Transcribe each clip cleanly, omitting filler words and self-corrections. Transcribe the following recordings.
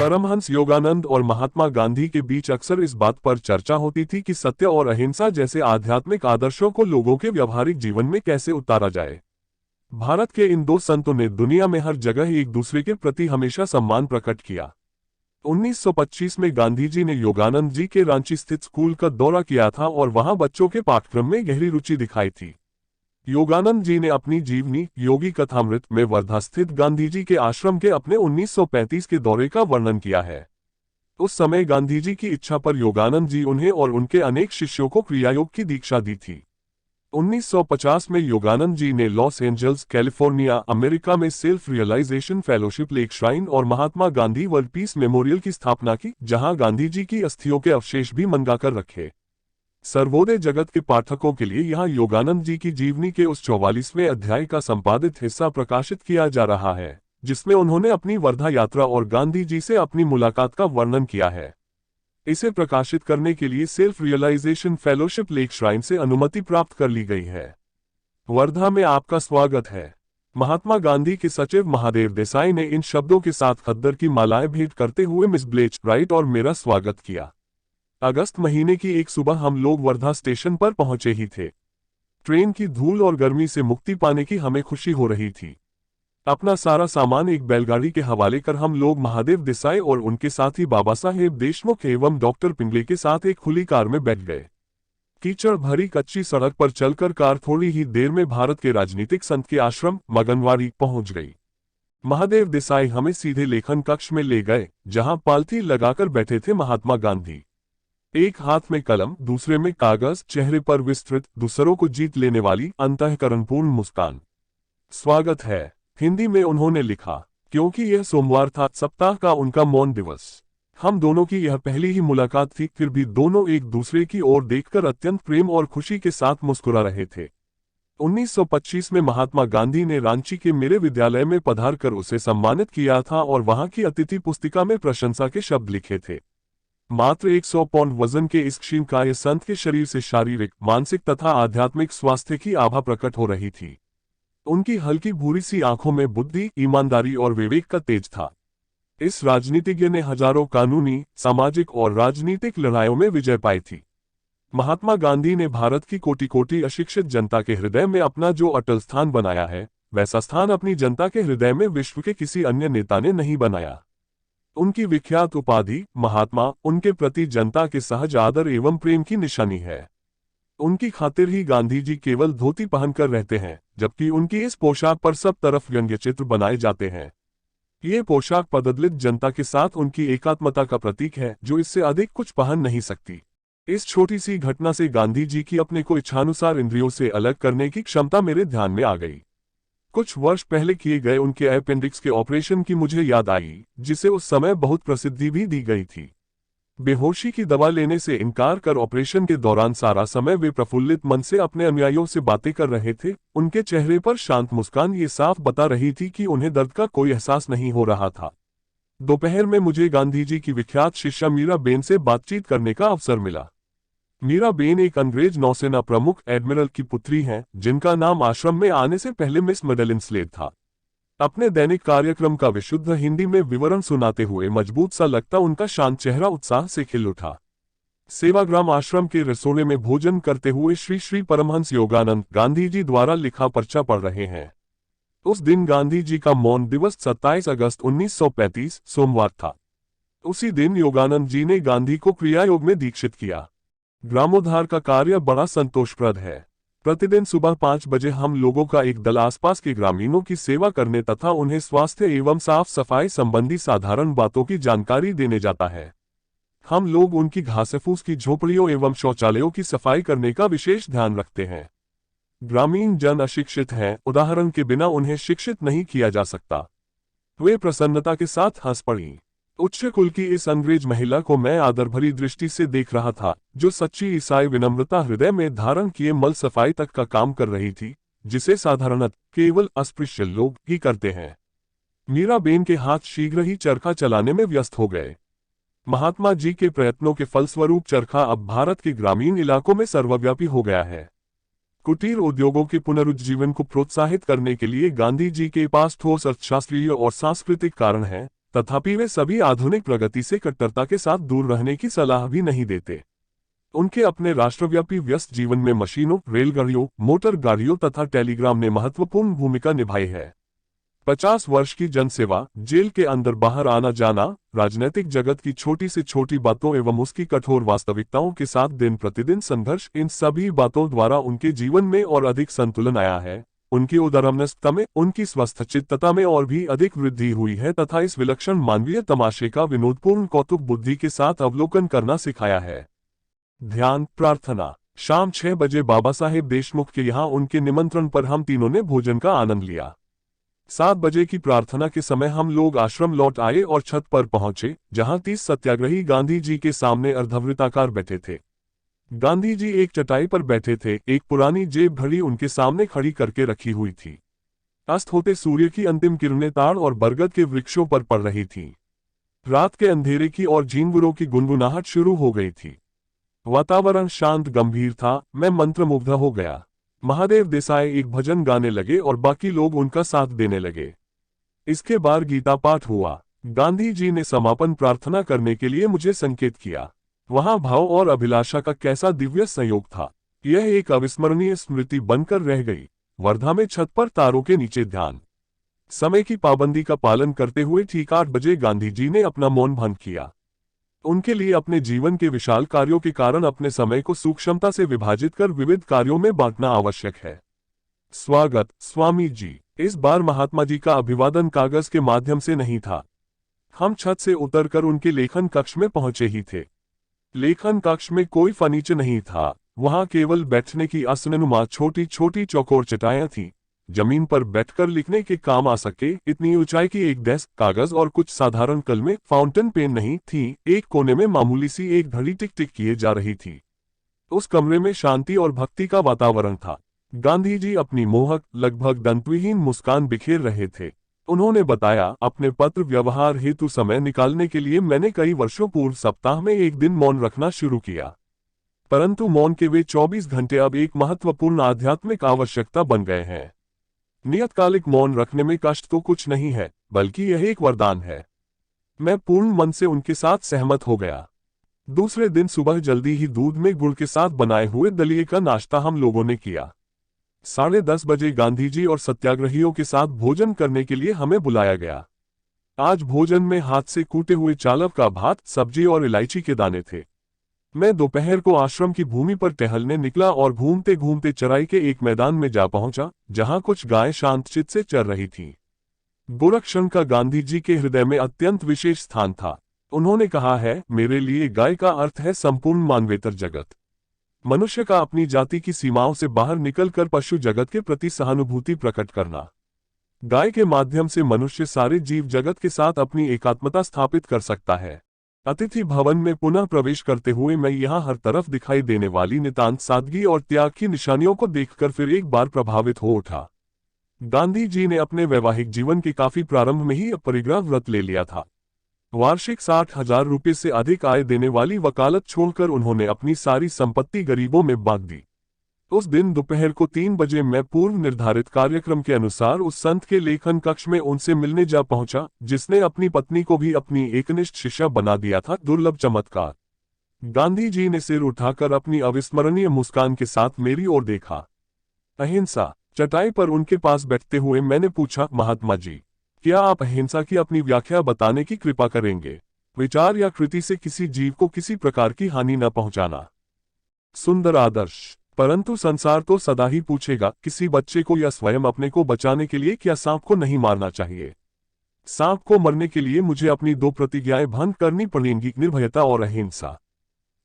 परमहंस योगानंद और महात्मा गांधी के बीच अक्सर इस बात पर चर्चा होती थी कि सत्य और अहिंसा जैसे आध्यात्मिक आदर्शों को लोगों के व्यावहारिक जीवन में कैसे उतारा जाए। भारत के इन दो संतों ने दुनिया में हर जगह एक दूसरे के प्रति हमेशा सम्मान प्रकट किया। 1925 में गांधी जी ने योगानंद जी के रांची स्थित स्कूल का दौरा किया था और वहां बच्चों के पाठ्यक्रम में गहरी रुचि दिखाई थी। योगानंद जी ने अपनी जीवनी योगी कथामृत में वर्धा स्थित गांधी जी के आश्रम के अपने 1935 के दौरे का वर्णन किया है। उस समय गांधी जी की इच्छा पर योगानंद जी उन्हें और उनके अनेक शिष्यों को क्रियायोग की दीक्षा दी थी। 1950 में योगानंद जी ने लॉस एंजल्स कैलिफोर्निया अमेरिका में self realization fellowship lake shrine और Mahatma Gandhi world peace memorial की स्थापना की, जहां गांधी जी की अस्थियों के अवशेष भी मंगाकर रखे। सर्वोदय जगत के पाठकों के लिए यहाँ योगानंद जी की जीवनी के उस 44वें अध्याय का संपादित हिस्सा प्रकाशित किया जा रहा है, जिसमें उन्होंने अपनी वर्धा यात्रा और गांधी जी से अपनी मुलाकात का वर्णन किया है। इसे प्रकाशित करने के लिए self realization fellowship lake shrine से अनुमति प्राप्त कर ली गई है। वर्धा में आपका स्वागत है। महात्मा गांधी के सचिव महादेव देसाई ने इन शब्दों के साथ खद्दर की मालाएं भेंट करते हुए मिस ब्लेच राइट और मेरा स्वागत किया। अगस्त महीने की एक सुबह हम लोग वर्धा स्टेशन पर पहुंचे ही थे। ट्रेन की धूल और गर्मी से मुक्ति पाने की हमें खुशी हो रही थी। अपना सारा सामान एक बैलगाड़ी के हवाले कर हम लोग महादेव देसाई और उनके साथी बाबा साहेब देशमुख एवं डॉक्टर पिंगले के साथ एक खुली कार में बैठ गए। कीचड़ भरी कच्ची सड़क पर चलकर कार थोड़ी ही देर में भारत के राजनीतिक संत के आश्रम मगनवाड़ी पहुंच गई। महादेव देसाई हमें सीधे लेखन कक्ष में ले गए, जहां पालथी लगाकर बैठे थे महात्मा गांधी। एक हाथ में कलम, दूसरे में कागज, चेहरे पर विस्तृत, दूसरों को जीत लेने वाली अंतःकरणपूर्ण मुस्कान। स्वागत है, हिंदी में उन्होंने लिखा। क्योंकि यह सोमवार था, सप्ताह का उनका मौन दिवस। हम दोनों की यह पहली ही मुलाकात थी, फिर भी दोनों एक दूसरे की ओर देखकर अत्यंत प्रेम और खुशी के साथ मुस्कुरा रहे थे। 1925 में महात्मा गांधी ने रांची के मेरे विद्यालय में पधार कर उसे सम्मानित किया था और वहां की अतिथि पुस्तिका में प्रशंसा के शब्द लिखे थे। मात्र 100 पाउंड वजन के इस क्षीणकाय संत के शरीर से शारीरिक, मानसिक तथा आध्यात्मिक स्वास्थ्य की आभा प्रकट हो रही थी। उनकी हल्की भूरी सी आंखों में बुद्धि, ईमानदारी और विवेक का तेज था। इस राजनीतिज्ञ ने हजारों कानूनी, सामाजिक और राजनीतिक लड़ाइयों में विजय पाई थी। महात्मा गांधी ने भारत की कोटि कोटि अशिक्षित जनता के हृदय में अपना जो अटल स्थान बनाया है, वैसा स्थान अपनी जनता के हृदय में विश्व के किसी अन्य नेता ने नहीं बनाया। उनकी विख्यात उपाधि महात्मा उनके प्रति जनता के सहज आदर एवं प्रेम की निशानी है। उनकी खातिर ही गांधी जी केवल धोती पहनकर रहते हैं, जबकि उनकी इस पोशाक पर सब तरफ व्यंग्य चित्र बनाए जाते हैं। ये पोशाक पददलित जनता के साथ उनकी एकात्मता का प्रतीक है, जो इससे अधिक कुछ पहन नहीं सकती। इस छोटी सी घटना से गांधी जी की अपने को इच्छानुसार इंद्रियों से अलग करने की क्षमता मेरे ध्यान में आ गई। कुछ वर्ष पहले किए गए उनके अपेंडिक्स के ऑपरेशन की मुझे याद आई, जिसे उस समय बहुत प्रसिद्धि भी दी गई थी। बेहोशी की दवा लेने से इनकार कर ऑपरेशन के दौरान सारा समय वे प्रफुल्लित मन से अपने अनुयायियों से बातें कर रहे थे। उनके चेहरे पर शांत मुस्कान ये साफ बता रही थी कि उन्हें दर्द का कोई एहसास नहीं हो रहा था। दोपहर में मुझे गांधी जी की विख्यात शिष्या मीरा बेन से बातचीत करने का अवसर मिला। मीरा बेन एक अंग्रेज नौसेना प्रमुख एडमिरल की पुत्री हैं, जिनका नाम आश्रम में आने से पहले मिस मेडेलिन स्लेड था। अपने दैनिक कार्यक्रम का विशुद्ध हिंदी में विवरण सुनाते हुए मजबूत सा लगता उनका शांत चेहरा उत्साह से खिल उठा। सेवाग्राम आश्रम के रसोड़े में भोजन करते हुए श्री श्री परमहंस योगानंद गांधी जी द्वारा लिखा पर्चा पढ़ रहे हैं। उस दिन गांधी जी का मौन दिवस 27 अगस्त 1935 सोमवार था। उसी दिन योगानंद जी ने गांधी को क्रियायोग में दीक्षित किया। ग्रामोद्धार का कार्य बड़ा संतोषप्रद है। प्रतिदिन सुबह 5 बजे हम लोगों का एक दल आसपास के ग्रामीणों की सेवा करने तथा उन्हें स्वास्थ्य एवं साफ सफाई संबंधी साधारण बातों की जानकारी देने जाता है। हम लोग उनकी घासफूस की झोपड़ियों एवं शौचालयों की सफाई करने का विशेष ध्यान रखते हैं। ग्रामीण जन अशिक्षित हैं, उदाहरण के बिना उन्हें शिक्षित नहीं किया जा सकता। वे प्रसन्नता के साथ हंस पड़ी। उच्च कुल की इस अंग्रेज महिला को मैं आदर भरी दृष्टि से देख रहा था, जो सच्ची ईसाई विनम्रता हृदय में धारण किए मल सफाई तक का काम कर रही थी, जिसे साधारणतः केवल अस्पृश्य लोग ही करते हैं। मीरा बेन के हाथ शीघ्र ही चरखा चलाने में व्यस्त हो गए। महात्मा जी के प्रयत्नों के फलस्वरूप चरखा अब भारत के ग्रामीण इलाकों में सर्वव्यापी हो गया है। कुटीर उद्योगों के पुनरुज्जीवन को प्रोत्साहित करने के लिए गांधी जी के पास ठोस अर्थशास्त्रीय और सांस्कृतिक कारण हैं। तथापि वे सभी आधुनिक प्रगति से कट्टरता के साथ दूर रहने की सलाह भी नहीं देते। उनके अपने राष्ट्रव्यापी व्यस्त जीवन में मशीनों, रेलगाड़ियों, मोटर गाड़ियों तथा टेलीग्राम ने महत्वपूर्ण भूमिका निभाई है। 50 वर्ष की जनसेवा, जेल के अंदर बाहर आना जाना, राजनीतिक जगत की छोटी से छोटी बातों एवं उसकी कठोर वास्तविकताओं के साथ दिन प्रतिदिन संघर्ष, इन सभी बातों द्वारा उनके जीवन में और अधिक संतुलन आया है। उनकी उदारमनस्कता में, उनकी स्वस्थचित्तता में और भी अधिक वृद्धि हुई है तथा इस विलक्षण मानवीय तमाशे का विनोदपूर्ण कौतुक बुद्धि के साथ अवलोकन करना सिखाया है। ध्यान प्रार्थना। शाम 6 बजे बाबा साहेब देशमुख के यहाँ उनके निमंत्रण पर हम तीनों ने भोजन का आनंद लिया। 7 बजे की प्रार्थना के समय हम लोग आश्रम लौट आए और छत पर पहुंचे, जहां 30 सत्याग्रही गांधी जी के सामने अर्धवृत्ताकार बैठे थे। गांधी जी एक चटाई पर बैठे थे, एक पुरानी जेब घड़ी उनके सामने खड़ी करके रखी हुई थी। अस्त होते सूर्य की अंतिम किरणें ताड़ और बरगद के वृक्षों पर पड़ रही थीं। रात के अंधेरे की और झींगुरों की गुनगुनाहट शुरू हो गई थी। वातावरण शांत गंभीर था। मैं मंत्रमुग्ध हो गया। महादेव देसाई एक भजन गाने लगे और बाकी लोग उनका साथ देने लगे। इसके बाद गीता पाठ हुआ। गांधी जी ने समापन प्रार्थना करने के लिए मुझे संकेत किया। वहां भाव और अभिलाषा का कैसा दिव्य संयोग था। यह एक अविस्मरणीय स्मृति बनकर रह गई। वर्धा में छत पर तारों के नीचे ध्यान। समय की पाबंदी का पालन करते हुए ठीक 8 बजे गांधी जी ने अपना मौन भंग किया। उनके लिए अपने जीवन के विशाल कार्यों के कारण अपने समय को सूक्ष्मता से विभाजित कर विविध कार्यों में बांटना आवश्यक है। स्वागत स्वामी जी। इस बार महात्मा जी का अभिवादन कागज के माध्यम से नहीं था। हम छत से उतरकर उनके लेखन कक्ष में पहुंचे ही थे। लेखन कक्ष में कोई फर्नीचर नहीं था। वहां केवल बैठने की आसननुमा छोटी छोटी चौकोर चटाइयां थीं। जमीन पर बैठकर लिखने के काम आ सके इतनी ऊंचाई की एक डेस्क, कागज और कुछ साधारण कलमें, फाउंटेन पेन नहीं थी। एक कोने में मामूली सी एक घड़ी टिक टिक किए जा रही थी। उस कमरे में शांति और भक्ति का वातावरण था। गांधी जी अपनी मोहक, लगभग दंतविहीन मुस्कान बिखेर रहे थे। उन्होंने बताया, अपने पत्र व्यवहार हेतु समय निकालने के लिए मैंने कई वर्षों पूर्व सप्ताह में एक दिन मौन रखना शुरू किया, परंतु मौन के वे 24 घंटे अब एक महत्वपूर्ण आध्यात्मिक आवश्यकता बन गए हैं। नियतकालिक मौन रखने में कष्ट तो कुछ नहीं है, बल्कि यह एक वरदान है। मैं पूर्ण मन से उनके साथ सहमत हो गया। दूसरे दिन सुबह जल्दी ही दूध में गुड़ के साथ बनाए हुए दलिये का नाश्ता हम लोगों ने किया। 10:30 बजे गांधी जी और सत्याग्रहियों के साथ भोजन करने के लिए हमें बुलाया गया। आज भोजन में हाथ से कूटे हुए चावल का भात, सब्जी और इलायची के दाने थे। मैं दोपहर को आश्रम की भूमि पर टहलने निकला और घूमते घूमते चराई के एक मैदान में जा पहुंचा, जहां कुछ गायें शांतचित्त से चर रही थीं। गोरक्षण का गांधी जी के हृदय में अत्यंत विशेष स्थान था। उन्होंने कहा है, मेरे लिए गाय का अर्थ है संपूर्ण मानवेतर जगत। मनुष्य का अपनी जाति की सीमाओं से बाहर निकलकर पशु जगत के प्रति सहानुभूति प्रकट करना। गाय के माध्यम से मनुष्य सारे जीव जगत के साथ अपनी एकात्मता स्थापित कर सकता है। अतिथि भवन में पुनः प्रवेश करते हुए मैं यहाँ हर तरफ दिखाई देने वाली नितांत सादगी और त्याग की निशानियों को देखकर फिर एक बार प्रभावित हो उठा। गांधी जी ने अपने वैवाहिक जीवन के काफी प्रारंभ में ही परिग्रह व्रत ले लिया था। वार्षिक 60,000 रुपये से अधिक आय देने वाली वकालत छोड़कर उन्होंने अपनी सारी संपत्ति गरीबों में बांट दी। उस दिन दोपहर को 3 बजे मैं पूर्व निर्धारित कार्यक्रम के अनुसार उस संत के लेखन कक्ष में उनसे मिलने जा पहुंचा, जिसने अपनी पत्नी को भी अपनी एकनिष्ठ शिष्या बना दिया था। दुर्लभ चमत्कार। गांधी जी ने सिर उठाकर अपनी अविस्मरणीय मुस्कान के साथ मेरी ओर देखा। अहिंसा। चटाई पर उनके पास बैठते हुए मैंने पूछा, महात्मा जी, क्या आप अहिंसा की अपनी व्याख्या बताने की कृपा करेंगे? विचार या कृति से किसी जीव को किसी प्रकार की हानि न पहुंचाना। सुंदर आदर्श। परंतु संसार तो सदा ही पूछेगा, किसी बच्चे को या स्वयं अपने को बचाने के लिए क्या सांप को नहीं मारना चाहिए? सांप को मरने के लिए मुझे अपनी 2 प्रतिज्ञाएं भंग करनी पड़ेंगी, निर्भयता और अहिंसा।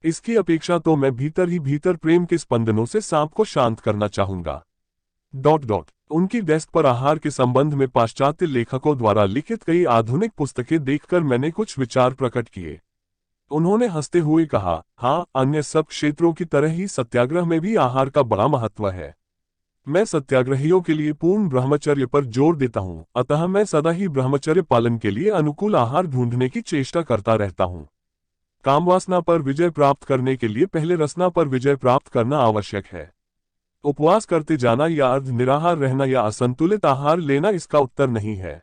इसकी अपेक्षा तो मैं भीतर ही भीतर प्रेम के स्पंदनों से सांप को शांत करना चाहूंगा। ... उनकी डेस्क पर आहार के संबंध में पाश्चात्य लेखकों द्वारा लिखित कई आधुनिक पुस्तकें देखकर मैंने कुछ विचार प्रकट किए। उन्होंने हंसते हुए कहा, हाँ, अन्य सब क्षेत्रों की तरह ही सत्याग्रह में भी आहार का बड़ा महत्व है। मैं सत्याग्रहियों के लिए पूर्ण ब्रह्मचर्य पर जोर देता हूँ, अतः मैं सदा ही ब्रह्मचर्य पालन के लिए अनुकूल आहार ढूंढने की चेष्टा करता रहता हूँ। कामवासना पर विजय प्राप्त करने के लिए पहले रसना पर विजय प्राप्त करना आवश्यक है। उपवास करते जाना या अर्ध निराहार रहना या असंतुलित आहार लेना इसका उत्तर नहीं है।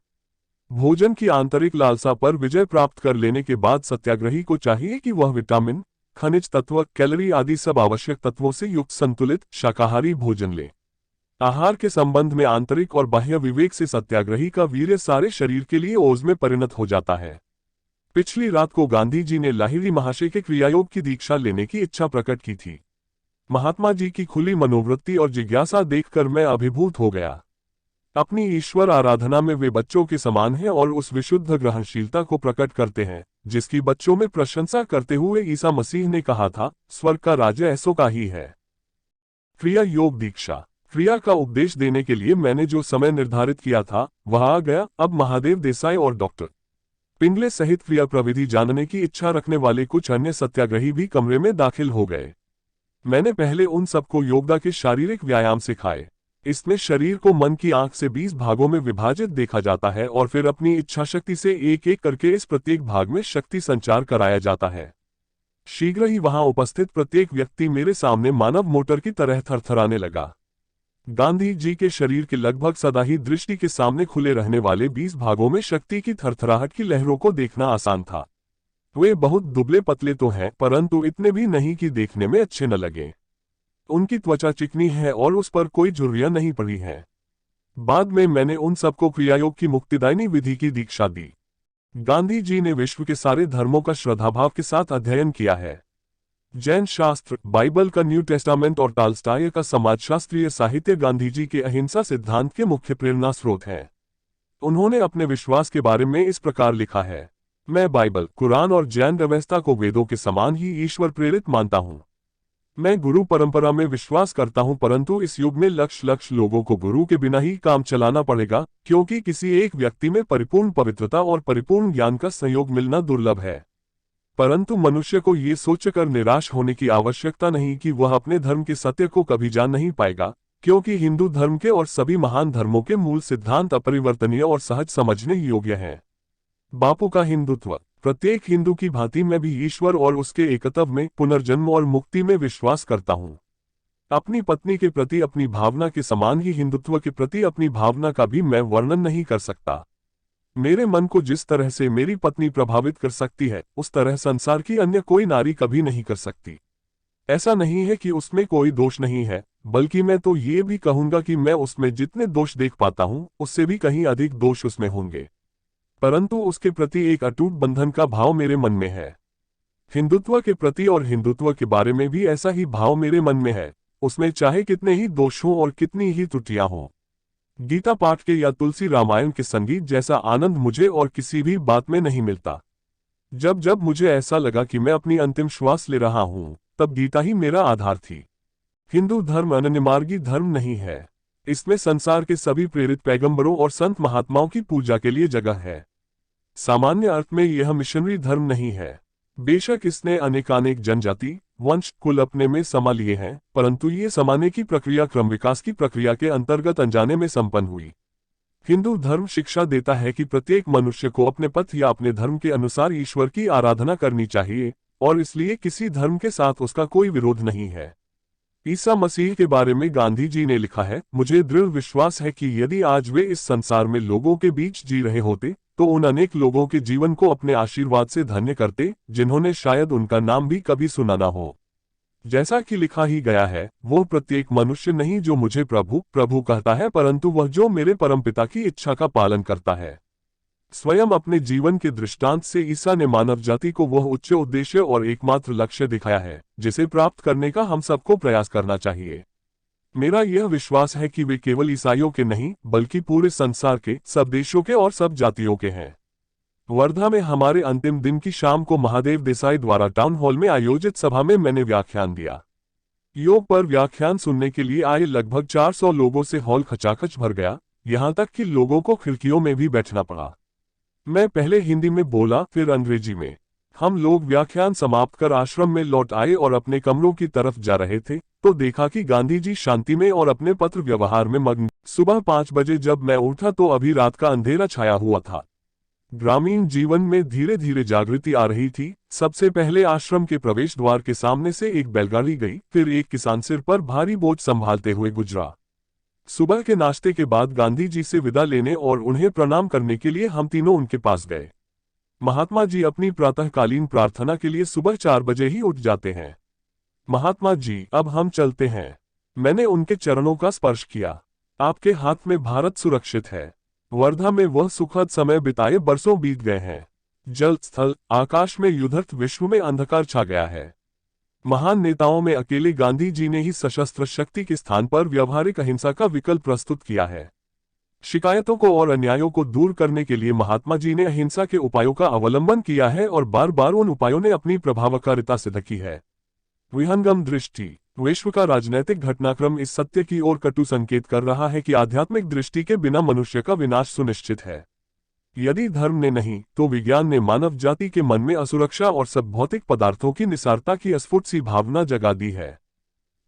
भोजन की आंतरिक लालसा पर विजय प्राप्त कर लेने के बाद सत्याग्रही को चाहिए कि वह विटामिन, खनिज तत्व, कैलोरी आदि सब आवश्यक तत्वों से युक्त संतुलित शाकाहारी भोजन ले। आहार के संबंध में आंतरिक और बाह्य विवेक से सत्याग्रही का वीर्य सारे शरीर के लिए ओज में परिणत हो जाता है। पिछली रात को गांधी जी ने लाहिरी महाशय के क्रियायोग की दीक्षा लेने की इच्छा प्रकट की थी। महात्मा जी की खुली मनोवृत्ति और जिज्ञासा देखकर मैं अभिभूत हो गया। अपनी ईश्वर आराधना में वे बच्चों के समान हैं और उस विशुद्ध ग्रहणशीलता को प्रकट करते हैं जिसकी बच्चों में प्रशंसा करते हुए ईसा मसीह ने कहा था, स्वर्ग का राज्य ऐसों का ही है। क्रिया योग दीक्षा। क्रिया का उपदेश देने के लिए मैंने जो समय निर्धारित किया था वह आ गया। अब महादेव देसाई और डॉक्टर पिंगले सहित क्रिया प्रविधि जानने की इच्छा रखने वाले कुछ अन्य सत्याग्रही भी कमरे में दाखिल हो गए। मैंने पहले उन सबको योगा के शारीरिक व्यायाम सिखाए। इसमें शरीर को मन की आंख से 20 भागों में विभाजित देखा जाता है और फिर अपनी इच्छा शक्ति से एक एक करके इस प्रत्येक भाग में शक्ति संचार कराया जाता है। शीघ्र ही वहां उपस्थित प्रत्येक व्यक्ति मेरे सामने मानव मोटर की तरह थरथराने लगा। गांधी जी के शरीर के लगभग सदा ही दृष्टि के सामने खुले रहने वाले 20 भागों में शक्ति की थरथराहट की लहरों को देखना आसान था। वे बहुत दुबले पतले तो हैं, परंतु इतने भी नहीं कि देखने में अच्छे न लगे। उनकी त्वचा चिकनी है और उस पर कोई झुर्रियां नहीं पड़ी है। बाद में मैंने उन सबको क्रियायोग की मुक्तिदायिनी विधि की दीक्षा दी। गांधी जी ने विश्व के सारे धर्मों का श्रद्धाभाव के साथ अध्ययन किया है। जैन शास्त्र, बाइबल का न्यू टेस्टामेंट और टाल्स्टाय का समाजशास्त्रीय साहित्य गांधी जी के अहिंसा सिद्धांत के मुख्य प्रेरणा स्रोत हैं। उन्होंने अपने विश्वास के बारे में इस प्रकार लिखा है, मैं बाइबल, कुरान और जैन व्यवस्था को वेदों के समान ही ईश्वर प्रेरित मानता हूँ। मैं गुरु परंपरा में विश्वास करता हूं, परंतु इस युग में लक्ष लोगों को गुरु के बिना ही काम चलाना पड़ेगा, क्योंकि किसी एक व्यक्ति में परिपूर्ण पवित्रता और परिपूर्ण ज्ञान का संयोग मिलना दुर्लभ है। परंतु मनुष्य को ये सोचकर निराश होने की आवश्यकता नहीं कि वह अपने धर्म के सत्य को कभी जान नहीं पाएगा, क्योंकि हिंदू धर्म के और सभी महान धर्मों के मूल सिद्धांत अपरिवर्तनीय और सहज समझने योग्य हैं। बापू का हिंदुत्व। प्रत्येक हिंदू की भांति मैं भी ईश्वर और उसके एकत्व में, पुनर्जन्म और मुक्ति में विश्वास करता हूं। अपनी पत्नी के प्रति अपनी भावना के समान ही हिंदुत्व के प्रति अपनी भावना का भी मैं वर्णन नहीं कर सकता। मेरे मन को जिस तरह से मेरी पत्नी प्रभावित कर सकती है, उस तरह संसार की अन्य कोई नारी कभी नहीं कर सकती। ऐसा नहीं है कि उसमें कोई दोष नहीं है, बल्कि मैं तो ये भी कहूंगा कि मैं उसमें जितने दोष देख पाता हूं, उससे भी कहीं अधिक दोष उसमें होंगे। परंतु उसके प्रति एक अटूट बंधन का भाव मेरे मन में है। हिंदुत्व के प्रति और हिंदुत्व के बारे में भी ऐसा ही भाव मेरे मन में है, उसमें चाहे कितने ही दोष हों और कितनी ही त्रुटियां हों। गीता पाठ के या तुलसी रामायण के संगीत जैसा आनंद मुझे और किसी भी बात में नहीं मिलता। जब जब मुझे ऐसा लगा कि मैं अपनी अंतिम श्वास ले रहा हूं, तब गीता ही मेरा आधार थी। हिंदू धर्म अनन्यमार्गी धर्म नहीं है। इसमें संसार के सभी प्रेरित पैगंबरों और संत महात्माओं की पूजा के लिए जगह है। सामान्य अर्थ में यह मिशनरी धर्म नहीं है। बेशक इसने अनेकानेक जनजाति, वंश, कुल अपने में समा लिए हैं, परंतु ये समाने की प्रक्रिया क्रम विकास की प्रक्रिया के अंतर्गत अनजाने में संपन्न हुई। हिंदू धर्म शिक्षा देता है कि प्रत्येक मनुष्य को अपने पथ या अपने धर्म के अनुसार ईश्वर की आराधना करनी चाहिए, और इसलिए किसी धर्म के साथ उसका कोई विरोध नहीं है। ईसा मसीह के बारे में गांधी जी ने लिखा है, मुझे दृढ़ विश्वास है कि यदि आज वे इस संसार में लोगों के बीच जी रहे होते, तो उन अनेक लोगों के जीवन को अपने आशीर्वाद से धन्य करते, जिन्होंने शायद उनका नाम भी कभी सुना ना हो। जैसा कि लिखा ही गया है, वो प्रत्येक मनुष्य नहीं जो मुझे प्रभु प्रभु कहता है, परंतु वह जो मेरे परमपिता की इच्छा का पालन करता है। स्वयं अपने जीवन के दृष्टांत से ईसा ने मानव जाति को वह उच्च उद्देश्य और एकमात्र लक्ष्य दिखाया है, जिसे प्राप्त करने का हम सबको प्रयास करना चाहिए। मेरा यह विश्वास है कि वे केवल ईसाइयों के नहीं, बल्कि पूरे संसार के, सब देशों के और सब जातियों के हैं। वर्धा में हमारे अंतिम दिन की शाम को महादेव देसाई द्वारा टाउन हॉल में आयोजित सभा में मैंने व्याख्यान दिया। योग पर व्याख्यान सुनने के लिए आए लगभग 400 लोगों से हॉल खचाखच भर गया, यहाँ तक कि लोगों को खिड़कियों में भी बैठना पड़ा। मैं पहले हिंदी में बोला, फिर अंग्रेजी में। हम लोग व्याख्यान समाप्त कर आश्रम में लौट आए और अपने कमरों की तरफ जा रहे थे, तो देखा कि गांधी जी शांति में और अपने पत्र व्यवहार में मग्न। सुबह 5 बजे जब मैं उठा तो अभी रात का अंधेरा छाया हुआ था। ग्रामीण जीवन में धीरे धीरे जागृति आ रही थी। सबसे पहले आश्रम के प्रवेश द्वार के सामने से एक बैलगाड़ी गई, फिर एक किसान सिर पर भारी बोझ संभालते हुए गुजरा। सुबह के नाश्ते के बाद गांधी जी से विदा लेने और उन्हें प्रणाम करने के लिए हम तीनों उनके पास गए। महात्मा जी अपनी प्रातःकालीन प्रार्थना के लिए सुबह 4 बजे ही उठ जाते हैं। महात्मा जी, अब हम चलते हैं। मैंने उनके चरणों का स्पर्श किया। आपके हाथ में भारत सुरक्षित है। वर्धा में वह सुखद समय बिताए बरसों बीत गए हैं। जल स्थल आकाश में युद्धरत विश्व में अंधकार छा गया है। महान नेताओं में अकेले गांधी जी ने ही सशस्त्र शक्ति के स्थान पर व्यवहारिक अहिंसा का विकल्प प्रस्तुत किया है। शिकायतों को और अन्यायों को दूर करने के लिए महात्मा जी ने अहिंसा के उपायों का अवलंबन किया है और बार बार उन उपायों ने अपनी प्रभावकारिता सिद्ध की है। विहंगम दृष्टि विश्व का राजनैतिक घटनाक्रम इस सत्य की ओर कटु संकेत कर रहा है कि आध्यात्मिक दृष्टि के बिना मनुष्य का विनाश सुनिश्चित है। यदि धर्म ने नहीं तो विज्ञान ने मानव जाति के मन में असुरक्षा और सब भौतिक पदार्थों की निसारता की अस्फुट सी भावना जगा दी है।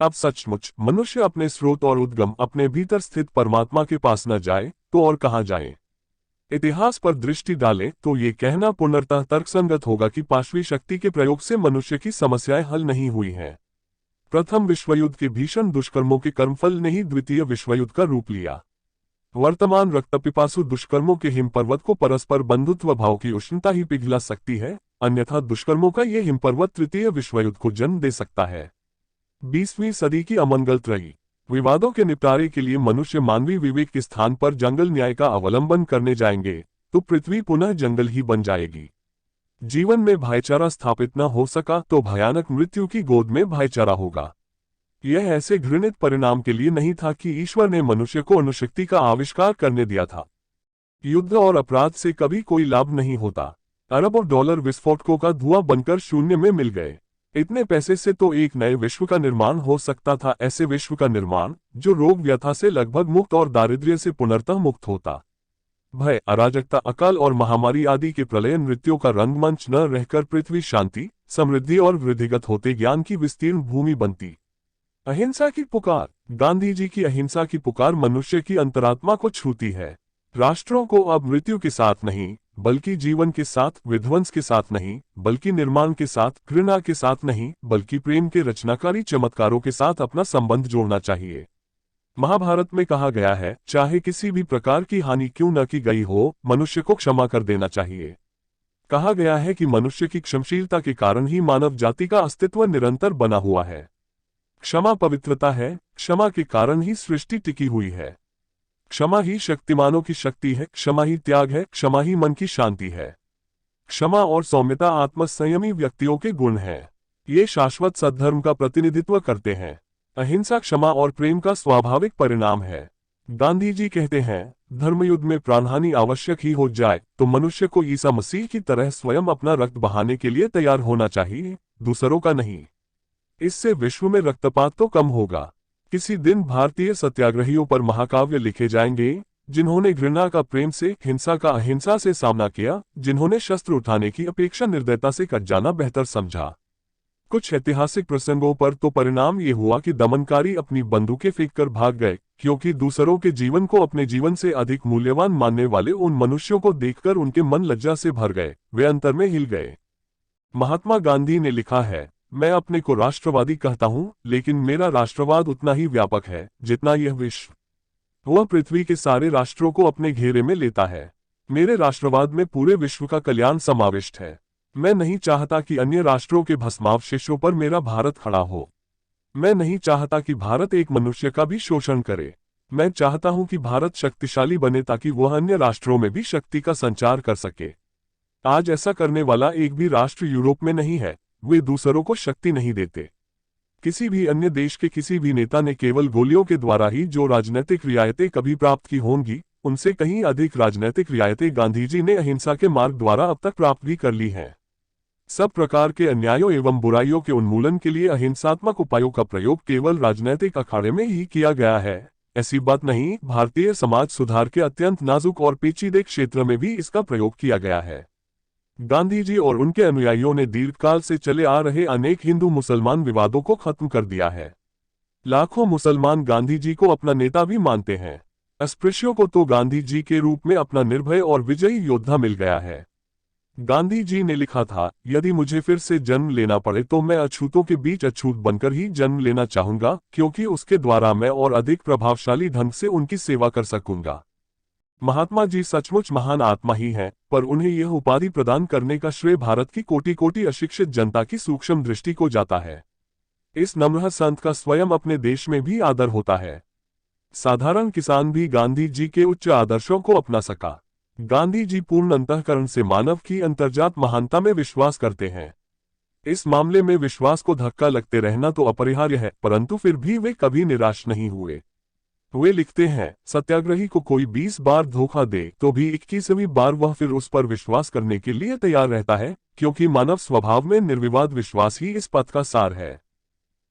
अब सचमुच मनुष्य अपने स्रोत और उद्गम अपने भीतर स्थित परमात्मा के पास न जाए तो और कहाँ जाए। इतिहास पर दृष्टि डालें तो ये कहना पूर्णतः तर्कसंगत होगा कि पाशवी शक्ति के प्रयोग से मनुष्य की समस्याएं हल नहीं हुई हैं। प्रथम विश्वयुद्ध के भीषण दुष्कर्मों के कर्मफल ने ही द्वितीय विश्वयुद्ध का रूप लिया। वर्तमान रक्तपिपासु दुष्कर्मों के हिमपर्वत को परस्पर बंधुत्व भाव की उष्णता ही पिघला सकती है, अन्यथा दुष्कर्मों का ये हिमपर्वत तृतीय विश्वयुद्ध को जन्म दे सकता है। 20वीं सदी की अमंगल त्रयी विवादों के निपटारे के लिए मनुष्य मानवीय विवेक के स्थान पर जंगल न्याय का अवलंबन करने जाएंगे तो पृथ्वी पुनः जंगल ही बन जाएगी। जीवन में भाईचारा स्थापित न हो सका तो भयानक मृत्यु की गोद में भाईचारा होगा। यह ऐसे घृणित परिणाम के लिए नहीं था कि ईश्वर ने मनुष्य को अणुशक्ति का आविष्कार करने दिया था। युद्ध और अपराध से कभी कोई लाभ नहीं होता। अरबों डॉलर विस्फोटकों का धुआं बनकर शून्य में मिल गए। इतने पैसे से तो एक नए विश्व का निर्माण हो सकता था, ऐसे विश्व का निर्माण जो रोग व्यथा से लगभग मुक्त और दारिद्र्य से पुनर्तः मुक्त होता। भय, अराजकता, अकाल और महामारी आदि के प्रलय नृत्यों का रंगमंच न रहकर पृथ्वी शांति, समृद्धि और वृद्धिगत होते ज्ञान की विस्तीर्ण भूमि बनती। अहिंसा की पुकार गांधी जी की अहिंसा की पुकार मनुष्य की अंतरात्मा को छूती है। राष्ट्रों को अब मृत्यु के साथ नहीं बल्कि जीवन के साथ, विध्वंस के साथ नहीं बल्कि निर्माण के साथ, घृणा के साथ नहीं बल्कि प्रेम के रचनाकारी चमत्कारों के साथ अपना संबंध जोड़ना चाहिए। महाभारत में कहा गया है, चाहे किसी भी प्रकार की हानि क्यों न की गई हो, मनुष्य को क्षमा कर देना चाहिए। कहा गया है कि मनुष्य की क्षमशीलता के कारण ही मानव जाति का अस्तित्व निरंतर बना हुआ है। क्षमा पवित्रता है, क्षमा के कारण ही सृष्टि टिकी हुई है। क्षमा ही शक्तिमानों की शक्ति है, क्षमा ही त्याग है, क्षमा ही मन की शांति है। क्षमा और सौम्यता आत्मसंयमी व्यक्तियों के गुण हैं। ये शाश्वत सद्धर्म का प्रतिनिधित्व करते हैं। अहिंसा क्षमा और प्रेम का स्वाभाविक परिणाम है। गांधी जी कहते हैं, धर्मयुद्ध में प्राणहानि आवश्यक ही हो जाए तो मनुष्य को ईसा मसीह की तरह स्वयं अपना रक्त बहाने के लिए तैयार होना चाहिए, दूसरों का नहीं। इससे विश्व में रक्तपात तो कम होगा। किसी दिन भारतीय सत्याग्रहियों पर महाकाव्य लिखे जाएंगे, जिन्होंने घृणा का प्रेम से, हिंसा का अहिंसा से सामना किया, जिन्होंने शस्त्र उठाने की अपेक्षा निर्दयता से कट जाना बेहतर समझा। कुछ ऐतिहासिक प्रसंगों पर तो परिणाम ये हुआ कि दमनकारी अपनी बंदूकें फेंककर भाग गए, क्योंकि दूसरों के जीवन को अपने जीवन से अधिक मूल्यवान मानने वाले उन मनुष्यों को देखकर उनके मन लज्जा से भर गए, वे अंतर में हिल गए। महात्मा गांधी ने लिखा है, मैं अपने को राष्ट्रवादी कहता हूं, लेकिन मेरा राष्ट्रवाद उतना ही व्यापक है जितना यह विश्व। वह पृथ्वी के सारे राष्ट्रों को अपने घेरे में लेता है। मेरे राष्ट्रवाद में पूरे विश्व का कल्याण समाविष्ट है। मैं नहीं चाहता कि अन्य राष्ट्रों के भस्मावशेषों पर मेरा भारत खड़ा हो। मैं नहीं चाहता कि भारत एक मनुष्य का भी शोषण करे। मैं चाहता हूं कि भारत शक्तिशाली बने ताकि वह अन्य राष्ट्रों में भी शक्ति का संचार कर सके। आज ऐसा करने वाला एक भी राष्ट्र यूरोप में नहीं है। वे दूसरों को शक्ति नहीं देते। किसी भी अन्य देश के किसी भी नेता ने केवल गोलियों के द्वारा ही जो राजनीतिक रियायतें कभी प्राप्त की होंगी, उनसे कहीं अधिक राजनीतिक रियायतें गांधी जी ने अहिंसा के मार्ग द्वारा अब तक प्राप्त भी कर ली हैं। सब प्रकार के अन्यायों एवं बुराइयों के उन्मूलन के लिए अहिंसात्मक उपायों का प्रयोग केवल राजनीतिक अखाड़े में ही किया गया है, ऐसी बात नहीं। भारतीय समाज सुधार के अत्यंत नाजुक और पेचीदे क्षेत्र में भी इसका प्रयोग किया गया है। गांधी जी और उनके अनुयायियों ने दीर्घकाल से चले आ रहे अनेक हिंदू मुसलमान विवादों को खत्म कर दिया है। लाखों मुसलमान गांधी जी को अपना नेता भी मानते हैं। अस्पृश्यों को तो गांधी जी के रूप में अपना निर्भय और विजयी योद्धा मिल गया है। गांधी जी ने लिखा था, यदि मुझे फिर से जन्म लेना पड़े तो मैं अछूतों के बीच अछूत बनकर ही जन्म लेना चाहूंगा, क्योंकि उसके द्वारा मैं और अधिक प्रभावशाली ढंग से उनकी सेवा कर सकूंगा। महात्मा जी सचमुच महान आत्मा ही हैं, पर उन्हें यह उपाधि प्रदान करने का श्रेय भारत की कोटि कोटि अशिक्षित जनता की सूक्ष्म दृष्टि को जाता है। इस नम्र संत का स्वयं अपने देश में भी आदर होता है। साधारण किसान भी गांधी जी के उच्च आदर्शों को अपना सका। गांधी जी पूर्ण अंतःकरण से मानव की अंतर्जात महानता में विश्वास करते हैं। इस मामले में विश्वास को धक्का लगते रहना तो अपरिहार्य है, परंतु फिर भी वे कभी निराश नहीं हुए। वे लिखते हैं, सत्याग्रही को कोई 20 बार धोखा दे तो भी 21वीं बार वह फिर उस पर विश्वास करने के लिए तैयार रहता है, क्योंकि मानव स्वभाव में निर्विवाद विश्वास ही इस पथ का सार है।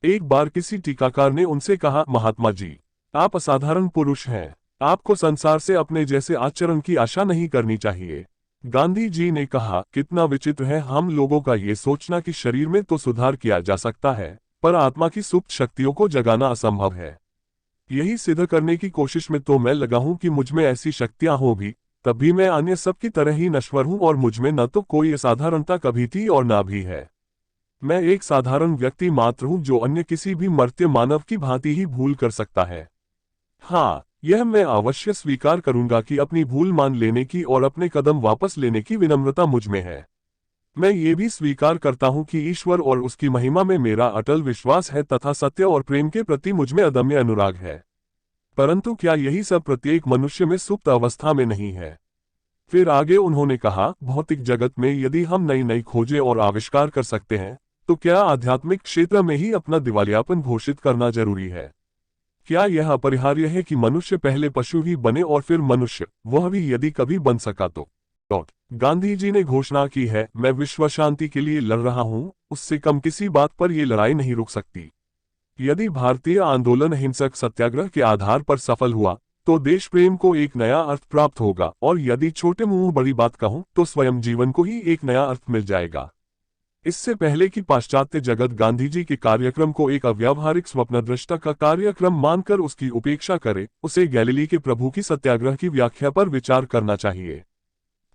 एक बार किसी टीकाकार ने उनसे कहा, महात्मा जी, आप असाधारण पुरुष हैं, आपको संसार से अपने जैसे आचरण की आशा नहीं करनी चाहिए। गांधी जी ने कहा, कितना विचित्र है हम लोगों का ये सोचना कि शरीर में तो सुधार किया जा सकता है, पर आत्मा की सुप्त शक्तियों को जगाना असंभव है। यही सिद्ध करने की कोशिश में तो मैं लगा हूं कि मुझमें ऐसी शक्तियां हो भी, तब भी मैं अन्य सब की तरह ही नश्वर हूं और मुझमें न तो कोई असाधारणता कभी थी और ना भी है। मैं एक साधारण व्यक्ति मात्र हूं जो अन्य किसी भी मर्त्य मानव की भांति ही भूल कर सकता है। हाँ, यह मैं अवश्य स्वीकार करूंगा कि अपनी भूल मान लेने की और अपने कदम वापस लेने की विनम्रता मुझमें है। मैं ये भी स्वीकार करता हूं कि ईश्वर और उसकी महिमा में मेरा अटल विश्वास है तथा सत्य और प्रेम के प्रति मुझमें अदम्य अनुराग है। परंतु क्या यही सब प्रत्येक मनुष्य में सुप्त अवस्था में नहीं है? फिर आगे उन्होंने कहा, भौतिक जगत में यदि हम नई नई खोजें और आविष्कार कर सकते हैं, तो क्या आध्यात्मिक क्षेत्र में ही अपना दिवालियापन घोषित करना जरूरी है? क्या यह अपरिहार्य है कि मनुष्य पहले पशु ही बने और फिर मनुष्य, वह भी यदि कभी बन सका तो? गांधी जी ने घोषणा की है, मैं विश्व शांति के लिए लड़ रहा हूं, उससे कम किसी बात पर यह लड़ाई नहीं रुक सकती। यदि भारतीय आंदोलन हिंसक सत्याग्रह के आधार पर सफल हुआ तो देश प्रेम को एक नया अर्थ प्राप्त होगा, और यदि छोटे मुंह बड़ी बात कहूं तो स्वयं जीवन को ही एक नया अर्थ मिल जाएगा। इससे पहले कि पाश्चात्य जगत गांधी जी के कार्यक्रम को एक अव्यावहारिक स्वप्नदृष्टा का कार्यक्रम मानकर उसकी उपेक्षा करे, उसे गैलीली के प्रभु की सत्याग्रह की व्याख्या पर विचार करना चाहिए।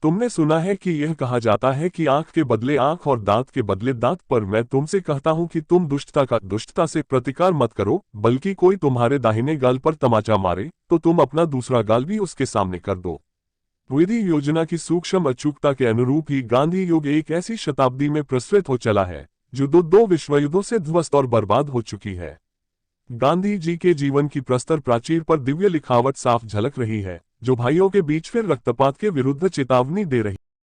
तुमने सुना है कि यह कहा जाता है कि आंख के बदले आंख और दांत के बदले दांत, पर मैं तुमसे कहता हूं कि तुम दुष्टता का दुष्टता से प्रतिकार मत करो, बल्कि कोई तुम्हारे दाहिने गाल पर तमाचा मारे तो तुम अपना दूसरा गाल भी उसके सामने कर दो। विधि योजना की सूक्ष्म अचूकता के अनुरूप ही गांधी युग एक ऐसी शताब्दी में प्रसृत हो चला है जो दो विश्वयुद्धों से ध्वस्त और बर्बाद हो चुकी है। गांधी जी के जीवन की प्रस्तर प्राचीर पर दिव्य लिखावट साफ झलक रही है, जो भाइयों के बीच फिर रक्तपात के विरुद्ध चेतावनी दे रही